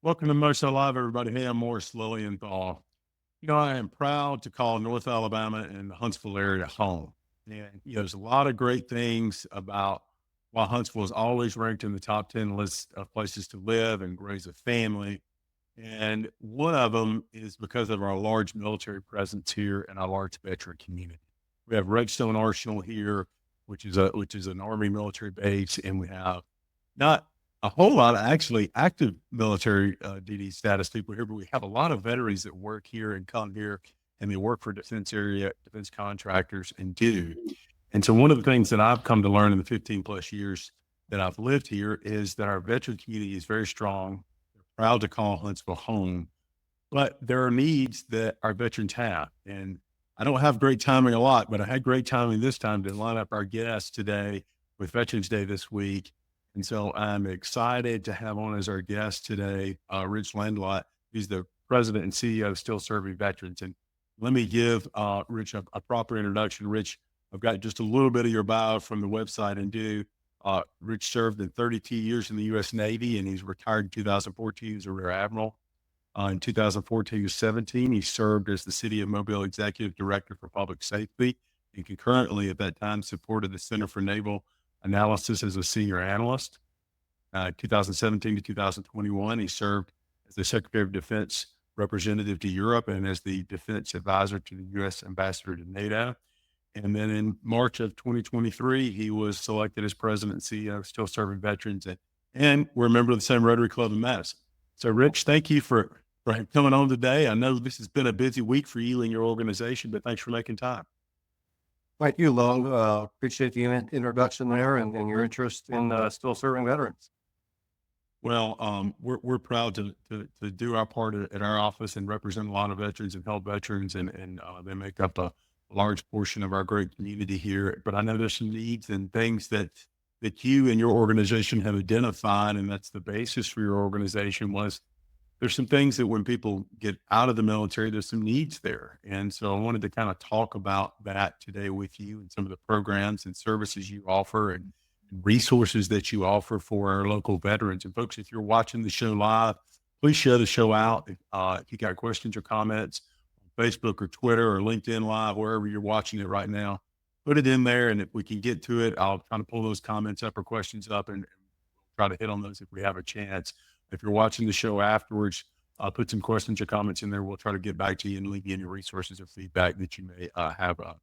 Welcome to Most Alive, everybody. Hey, I'm Morris Lilienthal. I am proud to call North Alabama and the Huntsville area home. And, there's a lot of great things about why Huntsville is always ranked in the top 10 list of places to live and raise a family. And one of them is because of our large military presence here and our large veteran community. We have Redstone Arsenal here, which is an Army military base, and we have not a whole lot of actually active military DD status people here, but we have a lot of veterans that work here and come here and they work for defense contractors and do. And so one of the things that I've come to learn in the 15 plus years that I've lived here is that our veteran community is very strong. They're proud to call Huntsville home, but there are needs that our veterans have. And I don't have great timing a lot, but I had great timing this time to line up our guests today with Veterans Day this week. And so I'm excited to have on as our guest today, Rich Landolt. He's the president and CEO of Still Serving Veterans. And let me give Rich a proper introduction. Rich, I've got just a little bit of your bio from the website and Rich served in 32 years in the U.S. Navy, and he's retired in 2014 as a Rear Admiral. In 2014 to 17, he served as the City of Mobile Executive Director for Public Safety, and concurrently at that time supported the Center for Naval Analysis as a senior analyst. 2017 to 2021, he served as the Secretary of Defense representative to Europe and as the defense advisor to the U.S. ambassador to NATO. And then in March of 2023, he was selected as president and CEO of Still Serving Veterans, and we're a member of the same Rotary Club in Madison. So, Rich, thank you for coming on today. I know this has been a busy week for you and your organization, but thanks for making time. Thank you, Long. Appreciate the introduction there and your interest in still serving veterans. Well, we're proud to do our part at our office and represent a lot of veterans and help veterans, and they make up a large portion of our great community here. But I know there's some needs and things that you and your organization have identified, and that's the basis for your organization. There's some things that when people get out of the military, there's some needs there. And so I wanted to kind of talk about that today with you and some of the programs and services you offer and resources that you offer for our local veterans. And folks, if you're watching the show live, please share the show out. If you got questions or comments on Facebook or Twitter or LinkedIn Live, wherever you're watching it right now, put it in there. And if we can get to it, I'll try to pull those comments up or questions up and try to hit on those if we have a chance. If you're watching the show afterwards, put some questions or comments in there. We'll try to get back to you and leave you any resources or feedback that you may have a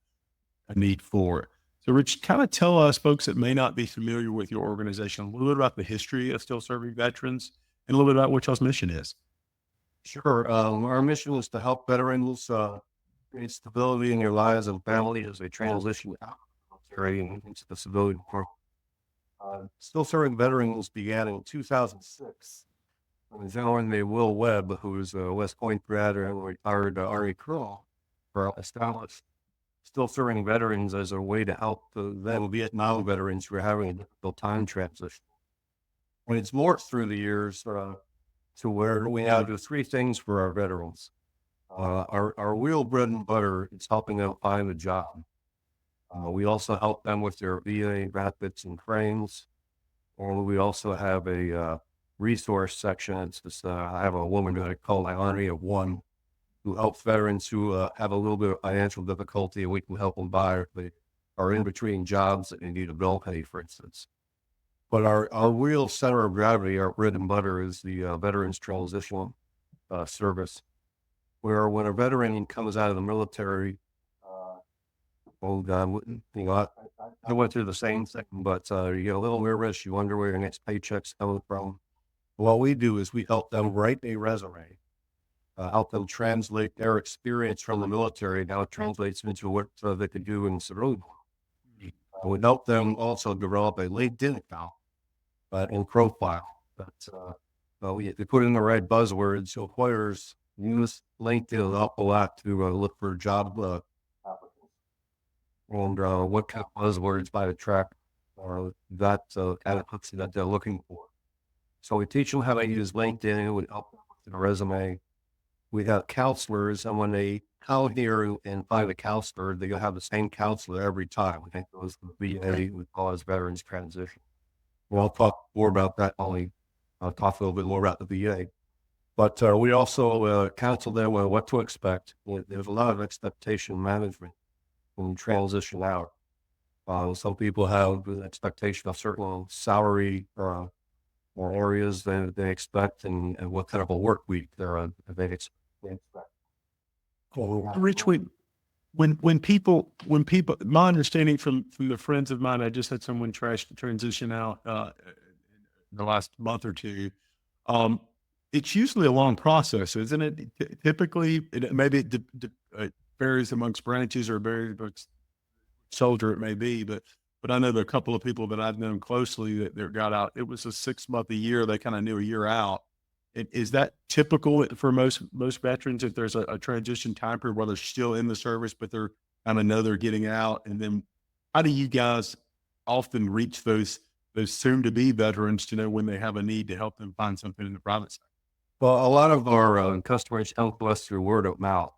need for. So, Rich, kind of tell us, folks that may not be familiar with your organization, a little bit about the history of Still Serving Veterans and a little bit about what y'all's mission is. Sure. Our mission is to help veterans create stability in their lives and family as they transition out of the military and into the civilian world. Still Serving Veterans began in 2006. A gentleman named Will Webb, who was a West Point grad and retired Army colonel, established Still Serving Veterans as a way to help the then Vietnam veterans who are having a difficult time transition. And it's morphed through the years to where we now do three things for our veterans. Our real bread and butter is helping them find a job. We also help them with their VA benefits and claims. Or we also have a resource section. It's just, I have a woman that I call my Army of One, who helps veterans who have a little bit of financial difficulty, and we can help them buy if they are in between jobs that they need a bill pay, for instance. But our real center of gravity, our bread and butter, is the Veterans Transition Service, where when a veteran comes out of the military, I went through the same thing, but you get a little nervous. You wonder where your next paycheck's coming from. What we do is we help them write a resume, help them translate their experience from the military, how it translates into what they could do in civilian. We help them also develop a LinkedIn account and profile. They put in the right buzzwords. So employers use LinkedIn an awful lot to look for job applicants. And what kind of buzzwords might attract that kind of person that they're looking for. So we teach them how to use LinkedIn. We help them with their resume. We have counselors, and when they come here and find a counselor, they'll have the same counselor every time. We think those would be we call as veterans transition. We'll talk more about that. I'll talk a little bit more about the VA. But we also counsel them on what to expect. There's a lot of expectation management when you transition out. Some people have an expectation of certain salary or areas that they expect, and what kind of a work week they expect. Rich, when people, my understanding from the friends of mine, I just had someone transition out in the last month or two. Um, it's usually a long process, isn't it? Typically, maybe it varies amongst branches or varies amongst soldier it may be, but I know there are a couple of people that I've known closely that got out. It was a 6 month, a year. They kind of knew a year out. Is that typical for most veterans? If there's a transition time period where they're still in the service, but they're kind of know they're getting out, and then how do you guys often reach those soon to be veterans to know when they have a need to help them find something in the private sector? Well, a lot of our customers help us through word of mouth.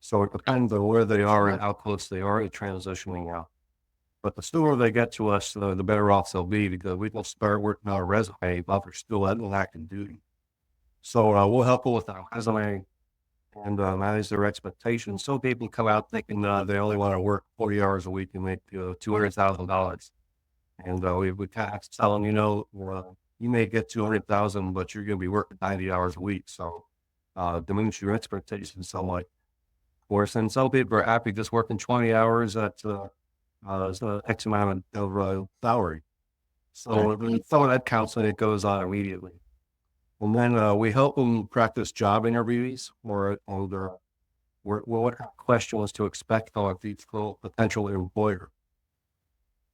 So it depends on where they are and how close they are to transitioning out. But the sooner they get to us, the better off they'll be, because we will start working on a resume while they're still at active duty. So we'll help them with our resume and manage their expectations. Some people come out thinking they only want to work 40 hours a week and make $200,000. And we kind of tell them, you may get 200,000, but you're going to be working 90 hours a week. So diminish your expectations somewhat. Of course, and some people are happy just working 20 hours at X amount of salary. So some of that counseling, it goes on immediately. And then we help them practice job interviews or what questions to expect of each potential employer.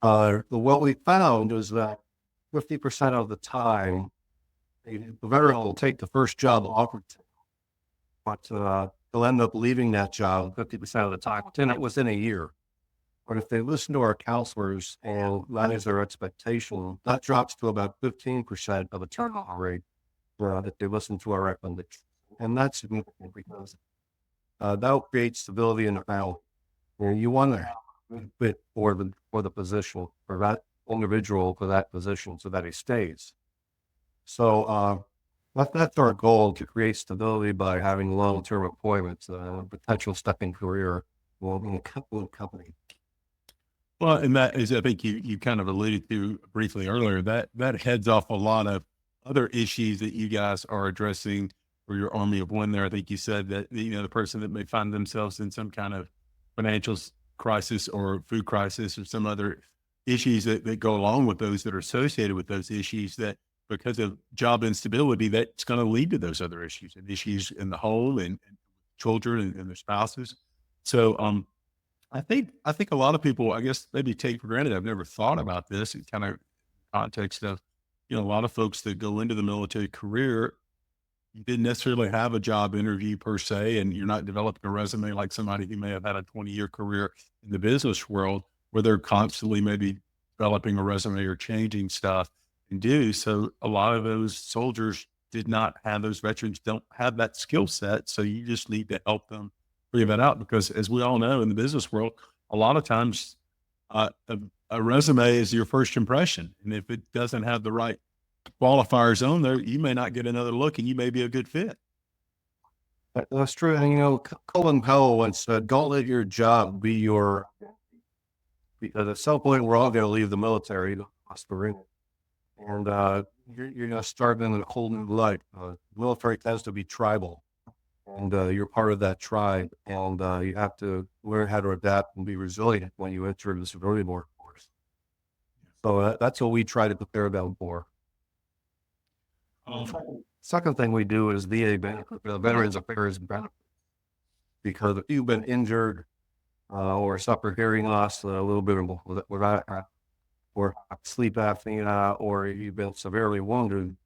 What we found is that 50% of the time, the veteran will take the first job offered to them, but they'll end up leaving that job 50% of the time within a year. But if they listen to our counselors and manage their expectation, that drops to about 15% of the turnover rate that they listen to our recommendations. And that's significant because that will create stability in the family. You want to have a good fit for the position, for that individual, for that position, so that he stays. So that's our goal, to create stability by having long-term appointments, potential stepping career in a company. Well, and that is, I think you kind of alluded to briefly earlier, that heads off a lot of other issues that you guys are addressing for your army of one there. I think you said that, the person that may find themselves in some kind of financial crisis or food crisis or some other issues that go along with those, that are associated with those issues, that because of job instability, that's going to lead to those other issues and issues in the home and children and their spouses. So, I think a lot of people, I guess, maybe take for granted. I've never thought about this in kind of context of, a lot of folks that go into the military career, you didn't necessarily have a job interview per se, and you're not developing a resume like somebody who may have had a 20-year career in the business world, where they're constantly maybe developing a resume or changing stuff and do. So a lot of those soldiers did not have, those veterans don't have that skill set. So you just need to help them figure that out, because as we all know in the business world, a lot of times a resume is your first impression. And if it doesn't have the right qualifiers on there, you may not get another look and you may be a good fit. That's true. And Colin Powell once said, "Don't let your job be your," because at some point we're all going to leave the military, us we're in it, and you're going to start in a whole new life. Military tends to be tribal, and you're part of that tribe, and you have to learn how to adapt and be resilient when you enter the civilian workforce. So that's what we try to prepare them for. Second thing we do is VA Veterans Affairs benefits, because if you've been injured or suffered hearing loss, a little bit without or sleep apnea, or you've been severely wounded,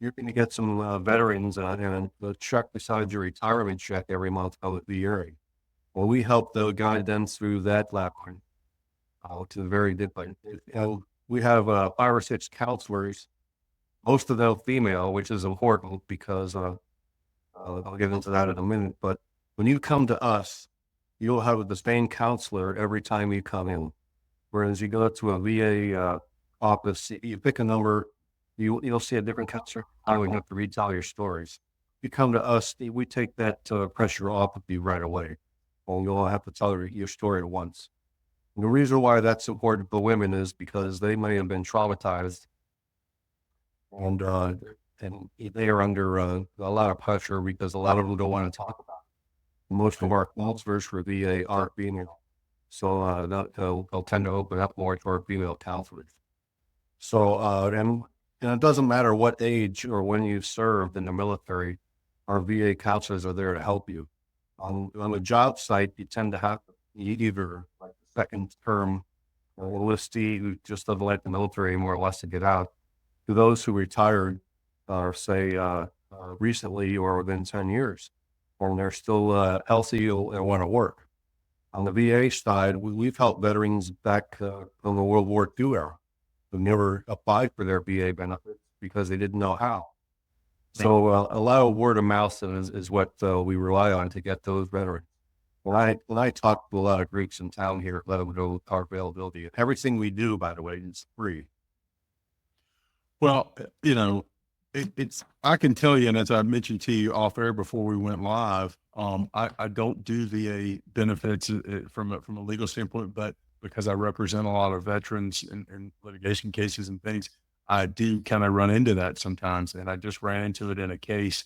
you're going to get some veterans and the check beside your retirement check every month of the VA. Well, we help guide them through that lapline, which is very different. And we have 5 or 6 counselors, most of them female, which is important because I'll get into that in a minute. But when you come to us, you'll have the same counselor every time you come in. Whereas you go to a VA office, you pick a number, you'll see a different counselor. I would have to retell your stories. you come to us, we take that pressure off of you right away. Well, you'll have to tell your story at once. And the reason why that's important for women is because they may have been traumatized and they are under a lot of pressure because a lot of them don't want to talk about it. Most of our counselors for VA are female. So they'll tend to open up more to our female counselors. So, and it doesn't matter what age or when you've served in the military, our VA counselors are there to help you. On the job site, you tend to have either like a second term enlistee who just doesn't like the military more or less to get out, to those who retired, say, recently or within 10 years, and they're still healthy and want to work. On the VA side, we've helped veterans back from the World War II era who never applied for their VA benefits because they didn't know how. So a lot of word of mouth is what we rely on to get those veterans. When I talk to a lot of Greeks in town here, let them know our availability. Everything we do, by the way, is free. Well, it's, I can tell you, and as I mentioned to you off air before we went live, I don't do VA benefits from a legal standpoint, but because I represent a lot of veterans in litigation cases and things, I do kind of run into that sometimes. And I just ran into it in a case.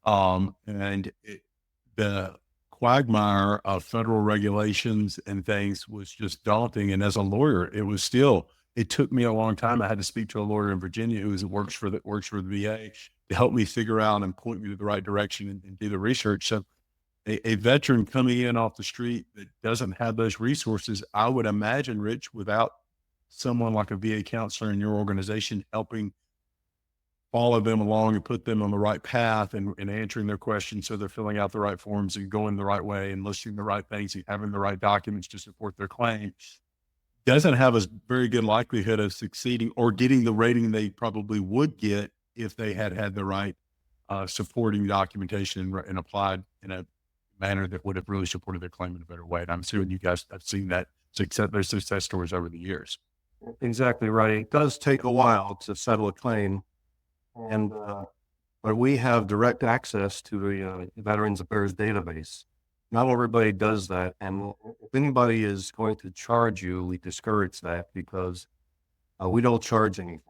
The quagmire of federal regulations and things was just daunting. And as a lawyer, it took me a long time. I had to speak to a lawyer in Virginia who works for the VA to help me figure out and point me to the right direction and do the research. So a veteran coming in off the street that doesn't have those resources, I would imagine, Rich, without someone like a VA counselor in your organization helping follow them along and put them on the right path and answering their questions so they're filling out the right forms and going the right way and listing the right things and having the right documents to support their claim, doesn't have a very good likelihood of succeeding or getting the rating they probably would get if they had the right supporting documentation and applied in a manner that would have really supported their claim in a better way. And I'm assuming you guys have seen that those success stories over the years. Exactly right. It does take a while to settle a claim, and but we have direct access to the Veterans Affairs database. Not everybody does that, and if anybody is going to charge you, we discourage that because we don't charge anything.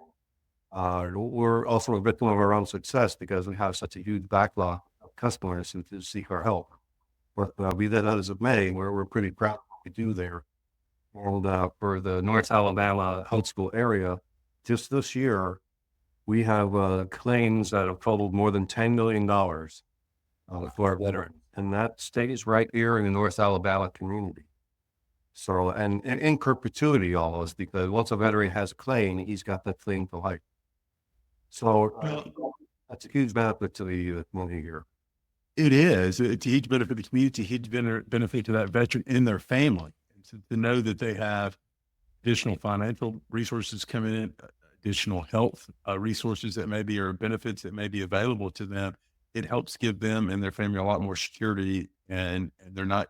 We're also a victim of our own success because we have such a huge backlog of customers who seek our help. But be that as it may, we're pretty proud of what we do there. And for the North Alabama Huntsville area, just this year, we have claims that have totaled more than $10 million for our veterans. And that stays right here in the North Alabama community. So, and in perpetuity almost, because once a veteran has a claim, he's got that thing for life. So that's a huge benefit to the community here. It is. It's a huge benefit to the community, a huge benefit to that veteran and their family. And to know that they have additional financial resources coming in, additional health resources that maybe are benefits that may be available to them, it helps give them and their family a lot more security, and they're not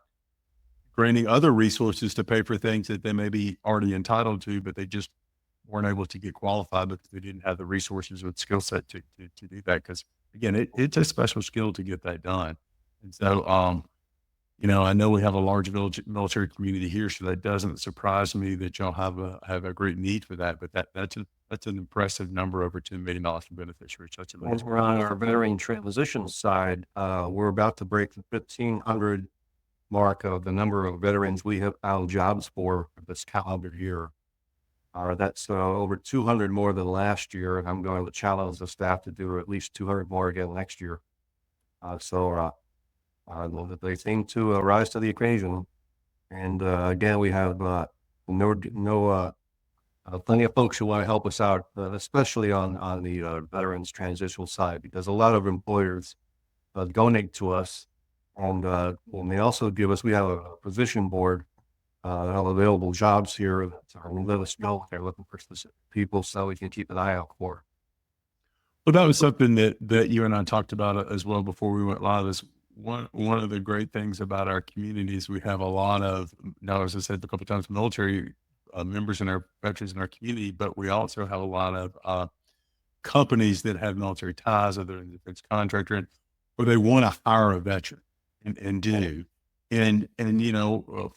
granting other resources to pay for things that they may be already entitled to, but they just weren't able to get qualified because they didn't have the resources or the skill set to do that. Because again, it's a special skill to get that done. And so, I know we have a large military community here, so that doesn't surprise me that y'all have a great need for that. But that's an impressive number, over $10 million for beneficiaries. That's amazing. As we're on our veteran transition side, we're about to break the 1,500 mark of the number of veterans we have found jobs for this calendar year. That's over 200 more than last year, and I'm going to challenge the staff to do at least 200 more again next year. They seem to rise to the occasion. And again, we have plenty of folks who want to help us out, especially on the veterans transitional side, because a lot of employers donate to us, and they also give us. We have a position board of available jobs here that let us know if they're looking for specific people, so we can keep an eye out for. Well, that was something that you and I talked about as well before we went live. Is one of the great things about our community is we have a lot of, now, as I said a couple of times, military members in our veterans in our community, but we also have a lot of companies that have military ties, other than defense contractor, or they want to hire a veteran and do. And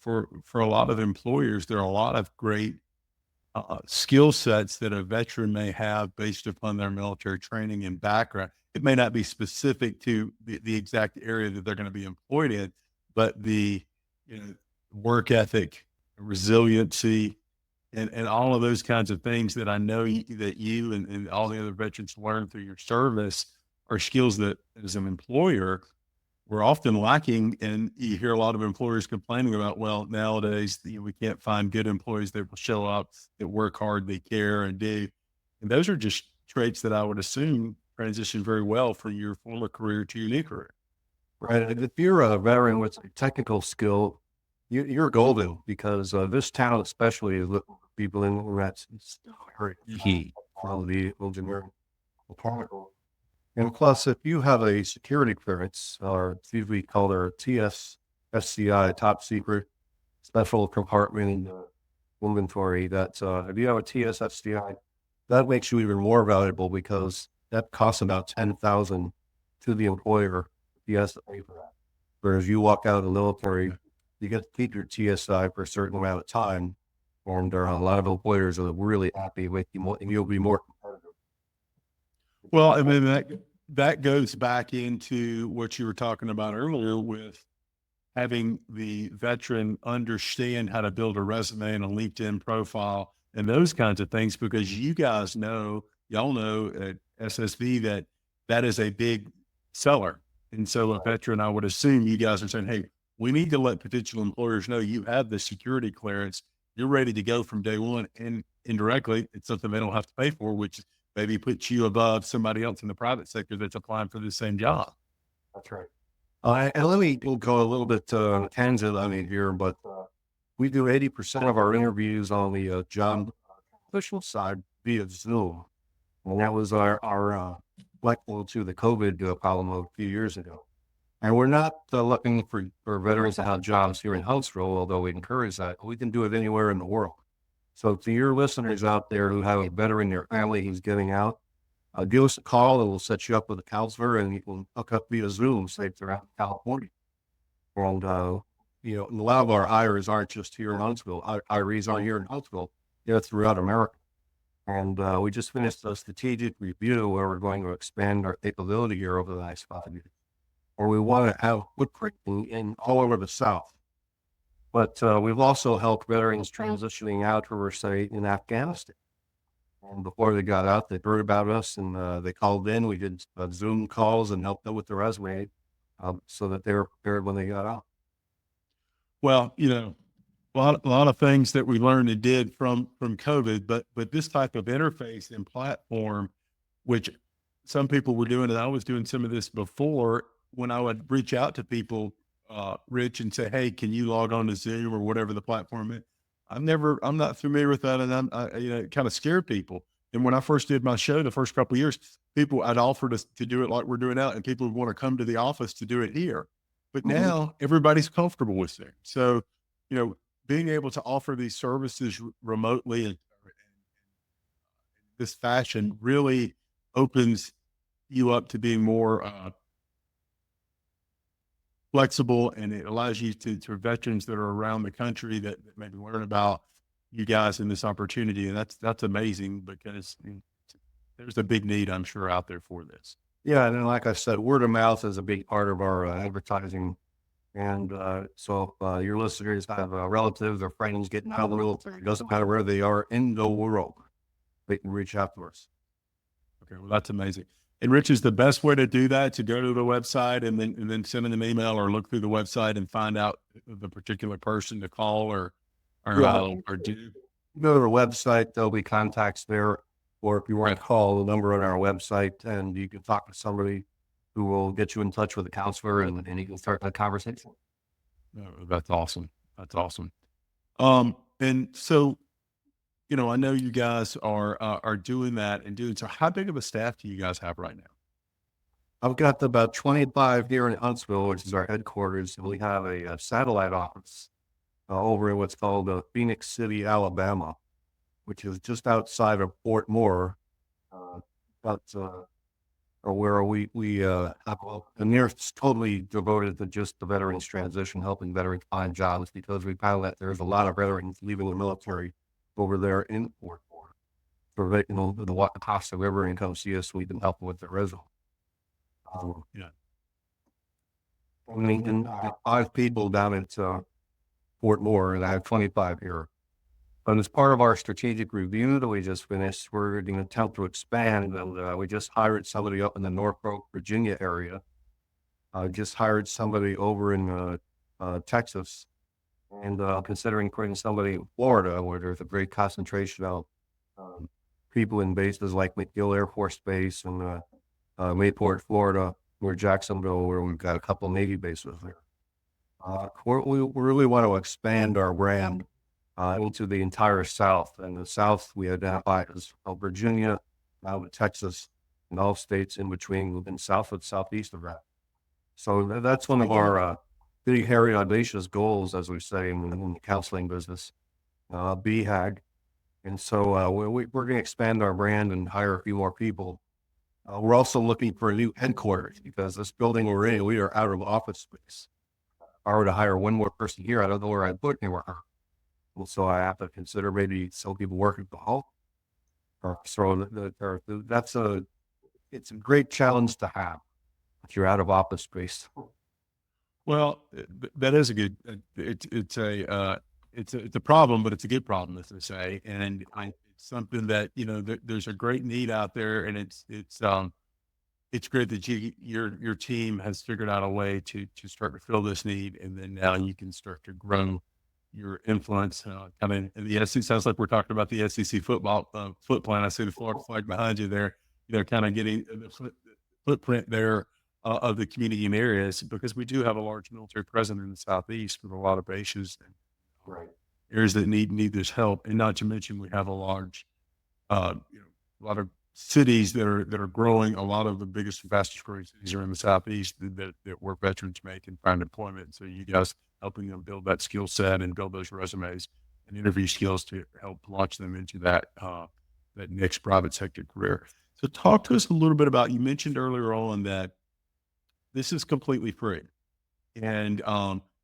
for a lot of employers, there are a lot of great skill sets that a veteran may have based upon their military training and background. It may not be specific to the exact area that they're going to be employed in, but the work ethic, resiliency, and all of those kinds of things that I know that you and all the other veterans learn through your service are skills that, as an employer, we're often lacking. And you hear a lot of employers complaining about, well, nowadays we can't find good employees that will show up, that work hard, they care and do. And those are just traits that I would assume transition very well from your former career to your new career. Right. And if you're a veteran with a technical skill, you're golden because this town, especially, is looking for people in that's very key for the engineering department. And plus, if you have a security clearance, or it's usually called our TSSCI, top secret special compartment inventory, that if you have a TSSCI, that makes you even more valuable because that costs about $10,000 to the employer. He has to pay for that. Whereas you walk out of the military, you get to keep your TSI for a certain amount of time. And there are a lot of employers that are really happy with you, and you'll be more competitive. Well, I mean, that goes back into what you were talking about earlier with having the veteran understand how to build a resume and a LinkedIn profile and those kinds of things, because y'all know at SSV that that is a big seller. And so a veteran, I would assume you guys are saying, hey, we need to let potential employers know you have the security clearance. You're ready to go from day one. And indirectly, it's something they don't have to pay for, which maybe puts you above somebody else in the private sector that's applying for the same job. That's right. And let me we'll go a little bit on a tangent on it here, but we do 80% of our interviews on the job official side via Zoom. And that was our flexible to the COVID problem a few years ago. And we're not looking for veterans to have jobs here in Huntsville, although we encourage that. We can do it anywhere in the world. So to your listeners out there who have a veteran in their family who's getting out, give us a call and we'll set you up with a counselor and you can hook up via Zoom, say if they're out in California. And, and a lot of our IRAs aren't just here in Huntsville. Our IRAs aren't here in Huntsville. They're throughout America. And we just finished a strategic review where we're going to expand our capability here over the next 5 years. Or we want to have footprint in all over the South. But we've also helped veterans transitioning out who were, say, in Afghanistan. And before they got out, they heard about us and they called in. We did Zoom calls and helped them with the resume so that they were prepared when they got out. Well, a lot of things that we learned and did from COVID, but this type of interface and platform, which some people were doing, and I was doing some of this before, when I would reach out to people, Rich, and say, "Hey, can you log on to Zoom or whatever the platform is?" I'm not familiar with that, and it kind of scared people. And when I first did my show, the first couple of years, I'd offered us to do it like we're doing now, and people would want to come to the office to do it here. But now everybody's comfortable with Zoom, so being able to offer these services remotely and this fashion really opens you up to being more flexible, and it allows you to veterans that are around the country that maybe learn about you guys in this opportunity. And that's amazing because there's a big need, I'm sure, out there for this. Yeah. And then, like I said, word of mouth is a big part of our advertising. And so if your listeners have relatives or friends getting out of the military, it doesn't matter where they are in the world, they can reach out to us. Okay, well, that's amazing. And Rich, is the best way to do that to go to the website and then send them an email or look through the website and find out the particular person to call or do? Go to our website, there'll be contacts there. Or if you want to call the number on our website, and you can talk to somebody who will get you in touch with a counselor and you can start that conversation. Oh, that's awesome. That's awesome. And so, I know you guys are doing that and doing so. How big of a staff do you guys have right now? I've got about 25 here in Huntsville, which is our headquarters. And we have a satellite office over in what's called Phoenix City, Alabama, which is just outside of Fort Moore, about where we have and they're totally devoted to just the veterans transition, helping veterans find jobs because we found that there's a lot of veterans leaving the military over there in Fort Worth. For the Watapasa River and come see us so we can help them with their resume. Yeah. I mean, I have 5 people down at Fort Moore, and I have 25 here. But as part of our strategic review that we just finished, we're going to attempt to expand, and we just hired somebody up in the Norfolk, Virginia area. Just hired somebody over in Texas, and considering putting somebody in Florida, where there's a great concentration of um, people in bases like McGill Air Force Base and Mayport, Florida, or Jacksonville, where we've got a couple of Navy bases there. We really want to expand our brand into the entire South. And the South we identify as Virginia, now with Texas, and all states in between, and south and southeast of that. So that's one of our big, hairy, audacious goals, as we say in the counseling business, BHAG. And so we're going to expand our brand and hire a few more people. We're also looking for a new headquarters because this building we're in, we are out of office space. If I were to hire one more person here, I don't know where I'd put anywhere. Well, so I have to consider maybe some people working from home. So it's a great challenge to have if you're out of office space. Well, that is a good. It's a problem, but it's a good problem, as they say, and it's something that there's a great need out there, and it's great that your team has figured out a way to start to fill this need, and then now you can start to grow your influence. Kind of in the SEC. Sounds like we're talking about the SEC football foot plan. I see the Florida flag behind you there. Kind of getting the footprint there of the community and areas, because we do have a large military presence in the Southeast with a lot of bases and Right. areas that need this help. And not to mention, we have a large, a lot of cities that are growing. A lot of the biggest and fastest growing cities are in the Southeast that where veterans make and find employment. So you guys helping them build that skill set and build those resumes and interview skills to help launch them into that next private sector career. So talk to us a little bit about, you mentioned earlier on that this is completely free. And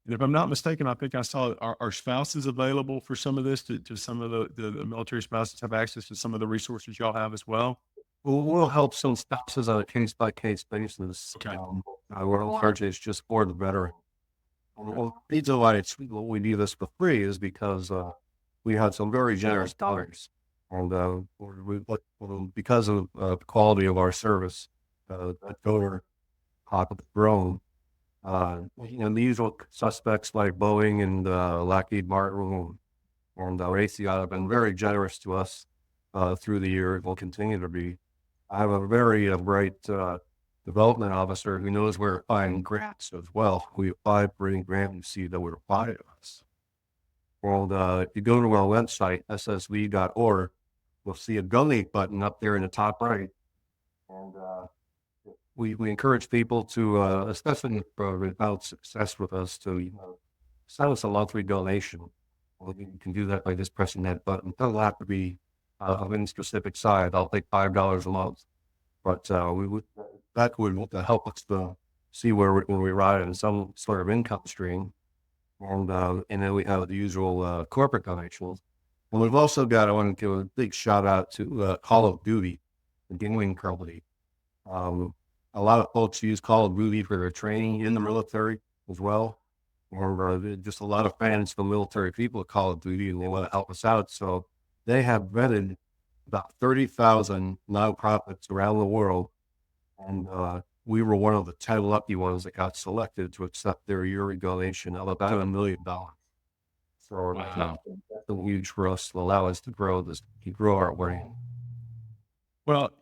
if I'm not mistaken, I think I saw, are spouses available for some of this, to some of the military spouses have access to some of the resources y'all have as well? We'll help some spouses on a case by case basis. Okay. We're largely it's just for the veteran. Well, the reason why we do this for free is because we had some very generous donors, and because of the quality of our service, that donor pocket grown. The usual suspects like Boeing and Lockheed Martin and Raytheon have been very generous to us through the year. It will continue to be. I have a very bright development officer who knows where to find grants as well. We apply for any grant and see that we're applying to us. Well, if you go to our website, ssv.org, we'll see a donate button up there in the top right. And we encourage people to, especially without success with us, to send us a monthly donation. Well, you can do that by just pressing that button. It doesn't have to be of any specific size. I'll take $5 a month, but that would help us to see where we ride in some sort of income stream. And then we have the usual corporate donations. And we've also got, I want to give a big shout out to Call of Duty, the gaming company. A lot of folks use Call of Duty for their training in the military as well. Or just a lot of fans of military people at Call of Duty, and they want to help us out. So they have vetted about 30,000 nonprofits around the world. And we were one of the 10 lucky ones that got selected to accept their yearly donation of about $1 million. So Wow. that's huge for us to allow us to grow our brand. Well,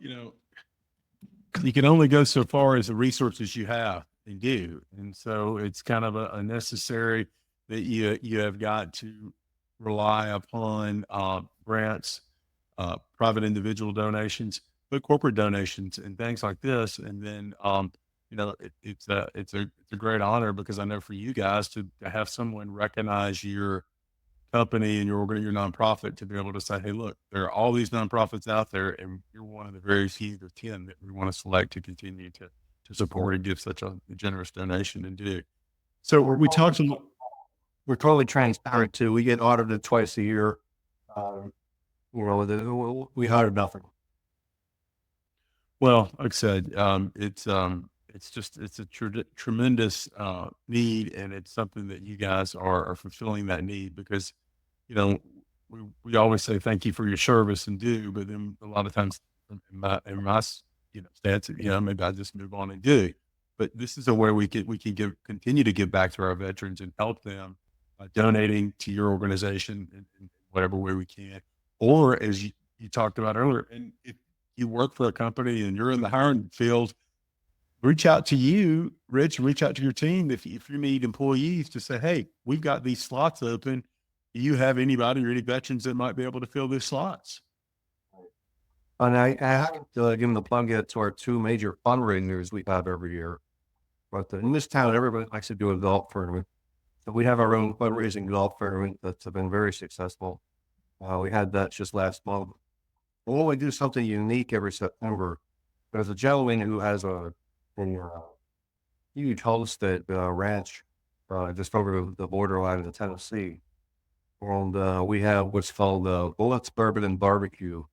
you can only go so far as the resources you have and do. And so it's kind of a necessary that you have got to rely upon grants, private individual donations, but corporate donations and things like this. And then, it's a great honor, because I know for you guys to have someone recognize your company and your nonprofit to be able to say, hey, look, there are all these nonprofits out there, and you're one of the very few, the 10 that we want to select to continue to support and give such a generous donation and do. So We're we talked a little. we're totally transparent too. We get audited twice a year. Um, we hide nothing. Well, like I said, it's just it's a tremendous need, and it's something that you guys are fulfilling that need because, you know, we always say thank you for your service and do, but then a lot of times in my stance, maybe I just move on and do. But this is a way we can continue to give back to our veterans and help them by donating to your organization in whatever way we can, or as you talked about earlier, and if you work for a company and you're in the hiring field, reach out to you, Rich, reach out to your team if you need employees to say, hey, we've got these slots open. Do you have anybody or any veterans that might be able to fill these slots? And I haven't given the plug yet to our two major fundraisers we have every year. But in this town, everybody likes to do a golf tournament. So we have our own fundraising golf tournament that's been very successful. We had that just last month. We'll only do something unique every September. There's a gentleman who has a huge homestead ranch just over the borderline of Tennessee. And we have what's called Bullets, Bourbon, and Barbecue,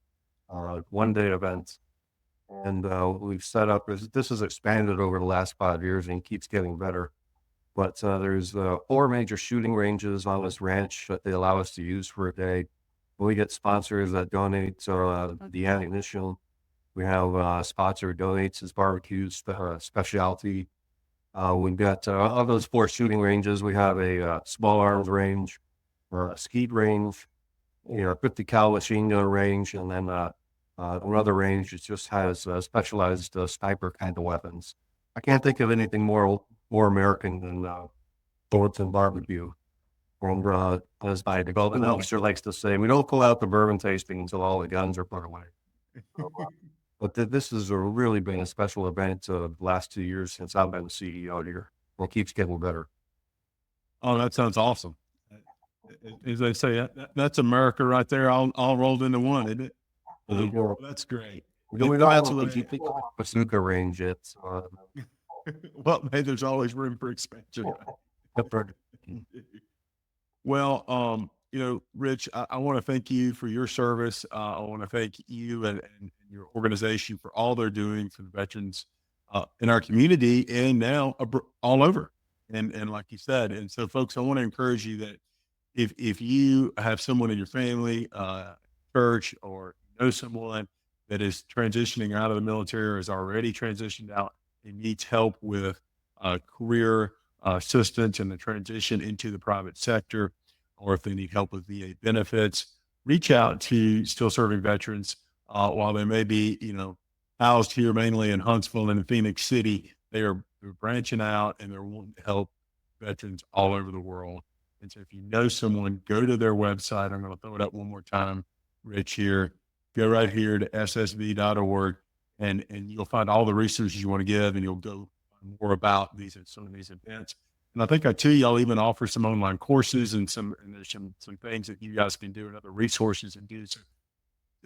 1 day event. And we've set up, this has expanded over the last 5 years and keeps getting better. But there's 4 major shooting ranges on this ranch that they allow us to use for a day. We get sponsors that donate the ammunition. We have a sponsor who donates his barbecues, specialty. We've got of those 4 shooting ranges, we have a small arms range, or a skeet range, 50 cal machine gun range, and then another range that just has specialized sniper kind of weapons. I can't think of anything more American than bullets and barbecue. And as my development officer likes to say, we don't pull out the bourbon tasting until all the guns are put away. But this has really been a special event the last 2 years since I've been the CEO here. It keeps getting better. Oh, that sounds awesome. As they say, that's America right there, all rolled into one, isn't it? Well, that's great. We don't have a bazooka range yet. Well, hey, there's always room for expansion. Well, Rich, I want to thank you for your service. I want to thank you and your organization for all they're doing for the veterans in our community and now all over. And like you said, and so folks, I want to encourage you that if you have someone in your family, church, or know someone that is transitioning out of the military or is already transitioned out and needs help with career assistance and the transition into the private sector, or if they need help with VA benefits, reach out to still serving veterans. While they may be, housed here mainly in Huntsville and in Phoenix City, they're branching out and they're wanting to help veterans all over the world. And so if you know someone, go to their website. I'm going to throw it up one more time, Rich, here. Go right here to ssv.org and you'll find all the resources you want to give, and you'll go more about some of these events. And I think y'all even offer some online courses and there's some things that you guys can do and other resources and do. So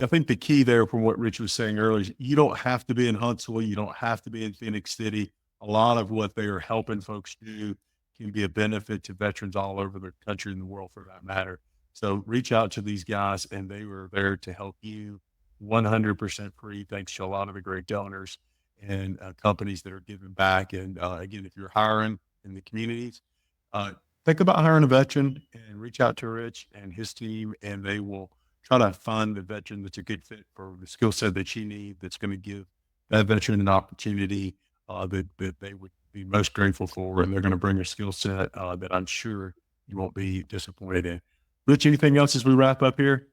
I think the key there from what Rich was saying earlier is you don't have to be in Huntsville. You don't have to be in Phoenix City. A lot of what they are helping folks do can be a benefit to veterans all over the country and the world for that matter. So reach out to these guys, and they were there to help you 100% free, thanks to a lot of the great donors and companies that are giving back. And again, if you're hiring in the communities, think about hiring a veteran and reach out to Rich and his team, and they will try to find the veteran that's a good fit for the skill set that you need, that's going to give that veteran an opportunity that they would be most grateful for, and they're going to bring a skill set that I'm sure you won't be disappointed in. Rich, anything else as we wrap up here?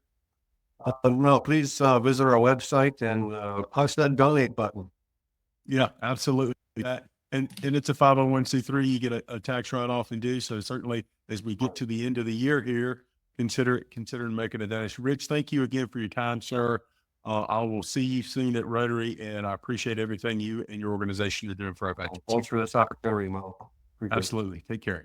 No, please visit our website and push that donate button. Yeah, absolutely. And it's a 501c3. You get a tax write-off and due. So certainly, as we get to the end of the year here, consider making a donation. Rich, thank you again for your time, sir. I will see you soon at Rotary, and I appreciate everything you and your organization are doing for our veterans. Thanks for this opportunity, Mo. Absolutely. Take care.